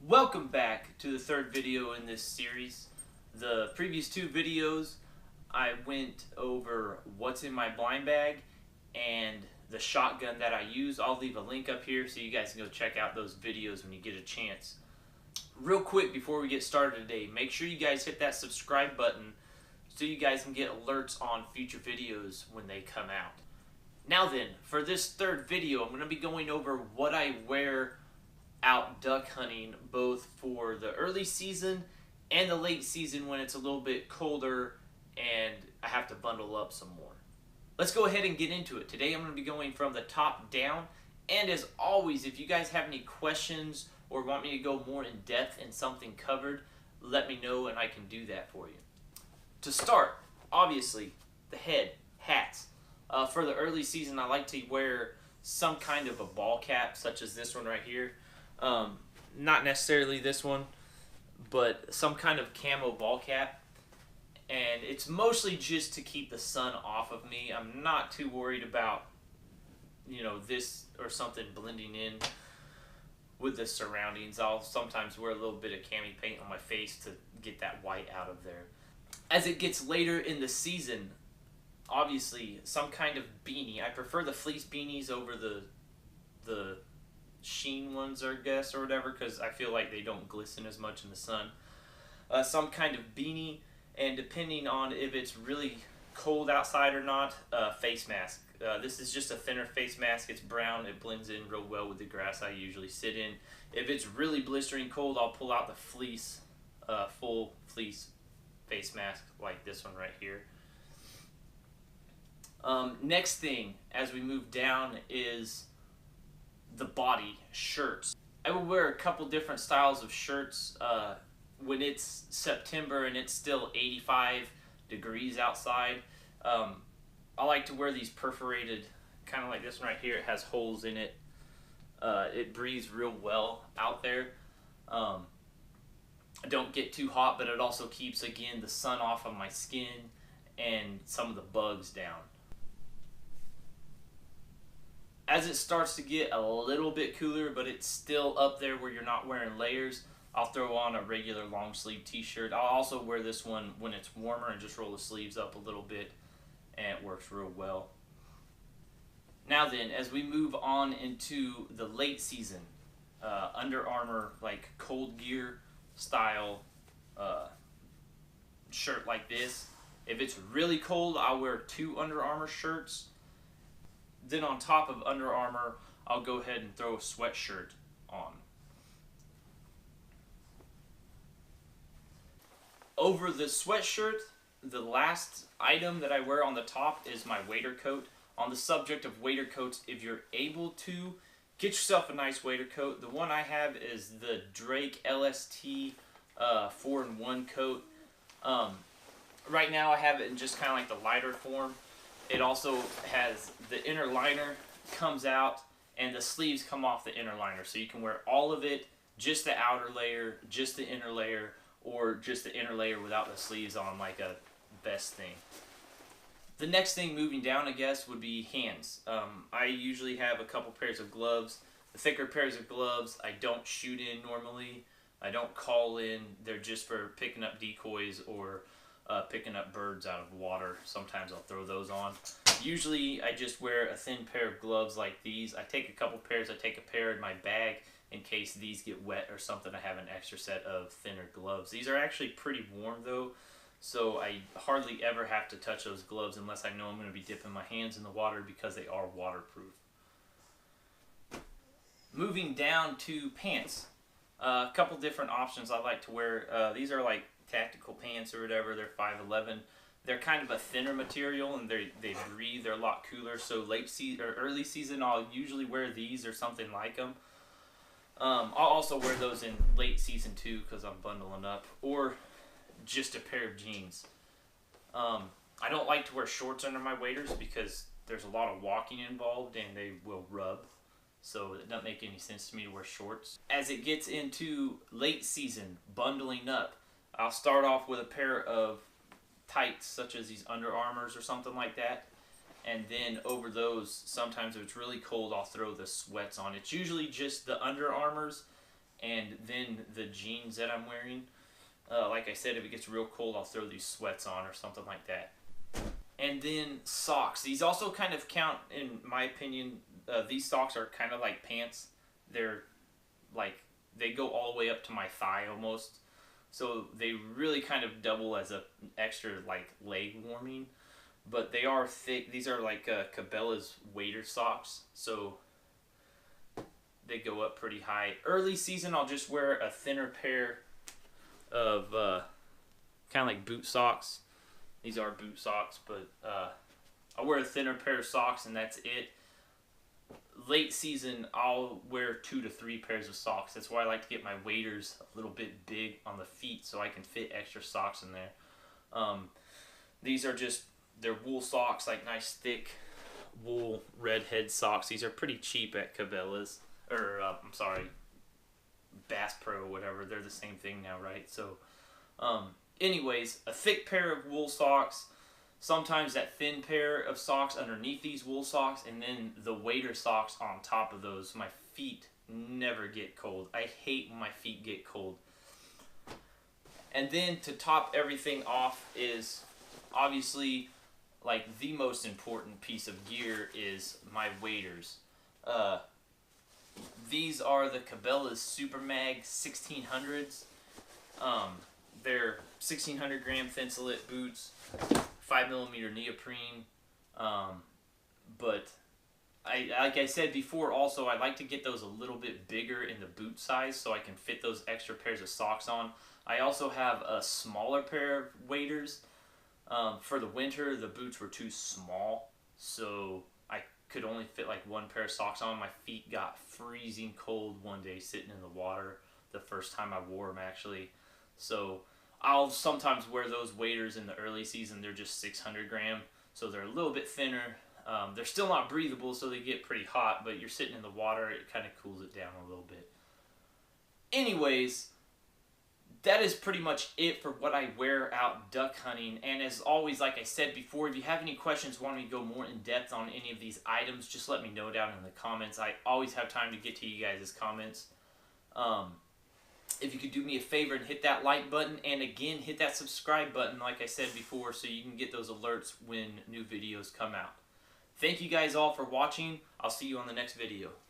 Welcome back to the third video in this series. The previous two videos I went over what's in my blind bag and the shotgun that I use. I'll leave a link up here so you guys can go check out those videos when you get a chance. Real quick before we get started today, make sure you guys hit that subscribe button so you guys can get alerts on future videos when they come out. Now then, for this third video, I'm going to be going over what I wear out duck hunting, both for the early season and the late season when it's a little bit colder and I have to bundle up some more. Let's go ahead and get into it. Today I'm going to be going from the top down, and as always, if you guys have any questions or want me to go more in depth in something covered, let me know and I can do that for you. To start, obviously, the head, hats. For the early season, I like to wear some kind of a ball cap, such as this one right here. Not necessarily this one, but some kind of camo ball cap. And it's mostly just to keep the sun off of me. I'm not too worried about, this or something blending in with the surroundings. I'll sometimes wear a little bit of cami paint on my face to get that white out of there. As it gets later in the season, obviously some kind of beanie. I prefer the fleece beanies over the sheen ones, I guess, or whatever, because I feel like they don't glisten as much in the sun. Some kind of beanie, and depending on if it's really cold outside or not, face mask. This is just a thinner face mask. It's brown. It blends in real well with the grass I usually sit in. If it's really blistering cold, I'll pull out the fleece, full fleece face mask like this one right here. Next thing, as we move down, is the body shirts. I will wear a couple different styles of shirts when it's September and it's still 85 degrees outside. I like to wear these perforated, kind of like this one right here. It has holes in it. It breathes real well out there. I don't get too hot, but it also keeps, again, the sun off of my skin and some of the bugs down. As it starts to get a little bit cooler, but it's still up there where you're not wearing layers, I'll throw on a regular long sleeve t-shirt. I'll also wear this one when it's warmer and just roll the sleeves up a little bit, and it works real well. Now then, as we move on into the late season, Under Armour, like cold gear style shirt like this. If it's really cold, I'll wear 2 Under Armour shirts. Then on top of Under Armour, I'll go ahead and throw a sweatshirt on. Over the sweatshirt, the last item that I wear on the top is my wader coat. On the subject of wader coats, if you're able to, get yourself a nice wader coat. The one I have is the Drake LST 4-in-1 coat. Right now I have it in just kind of like the lighter form. It also has the inner liner comes out and the sleeves come off the inner liner. So you can wear all of it, just the outer layer, just the inner layer, or just the inner layer without the sleeves on, like a vest thing. The next thing moving down, I guess, would be hands. I usually have a couple pairs of gloves. The thicker pairs of gloves I don't shoot in normally. I don't call in. They're just for picking up decoys or picking up birds out of water. Sometimes I'll throw those on. Usually I just wear a thin pair of gloves like these. I take a couple pairs. I take a pair in my bag in case these get wet or something. I have an extra set of thinner gloves. These are actually pretty warm though, so I hardly ever have to touch those gloves unless I know I'm going to be dipping my hands in the water because they are waterproof. Moving down to pants. A couple different options I like to wear. These are like tactical pants or whatever. They're 511. They're kind of a thinner material and they breathe. They're a lot cooler. So late season or early season, I'll usually wear these or something like them. I'll also wear those in late season too because I'm bundling up, or just a pair of jeans. I don't like to wear shorts under my waders because there's a lot of walking involved and they will rub. So it doesn't make any sense to me to wear shorts. As it gets into late season, bundling up, I'll start off with a pair of tights such as these Under Armours or something like that. And then over those, sometimes if it's really cold, I'll throw the sweats on. It's usually just the Under Armours and then the jeans that I'm wearing. Like I said, if it gets real cold, I'll throw these sweats on or something like that. And then socks. These also kind of count, in my opinion. These socks are kind of like pants. They're like, they go all the way up to my thigh almost. So they really kind of double as a extra like leg warming. But they are thick. These are like Cabela's wader socks. So they go up pretty high. Early season, I'll just wear a thinner pair of kind of like boot socks. These are boot socks, but I'll wear a thinner pair of socks and that's it. Late season, I'll wear 2 to 3 pairs of socks. That's why I like to get my waders a little bit big on the feet so I can fit extra socks in there. These are just, they're wool socks, like nice thick wool red head socks. These are pretty cheap at Cabela's, or I'm sorry, Bass Pro, whatever. They're the same thing now, right? So, anyways, a thick pair of wool socks. Sometimes that thin pair of socks underneath these wool socks, and then the wader socks on top of those. My feet never get cold. I hate when my feet get cold. And then to top everything off is obviously, like, the most important piece of gear is my waders. These are the Cabela's Super Mag 1600s. They're 1600 gram Thinsulate boots, 5mm neoprene. But like I said before, also I like to get those a little bit bigger in the boot size so I can fit those extra pairs of socks on. I also have a smaller pair of waders. For the winter, the boots were too small, so I could only fit like 1 pair of socks on. My feet got freezing cold one day sitting in the water, the first time I wore them actually. So I'll sometimes wear those waders in the early season. They're just 600 gram, so they're a little bit thinner. They're still not breathable, so they get pretty hot, but you're sitting in the water, it kind of cools it down a little bit. Anyways, that is pretty much it for what I wear out duck hunting. And as always, like I said before, if you have any questions, want me to go more in depth on any of these items, just let me know down in the comments. I always have time to get to you guys' comments. If you could do me a favor and hit that like button, and again, hit that subscribe button like I said before so you can get those alerts when new videos come out. Thank you guys all for watching. I'll see you on the next video.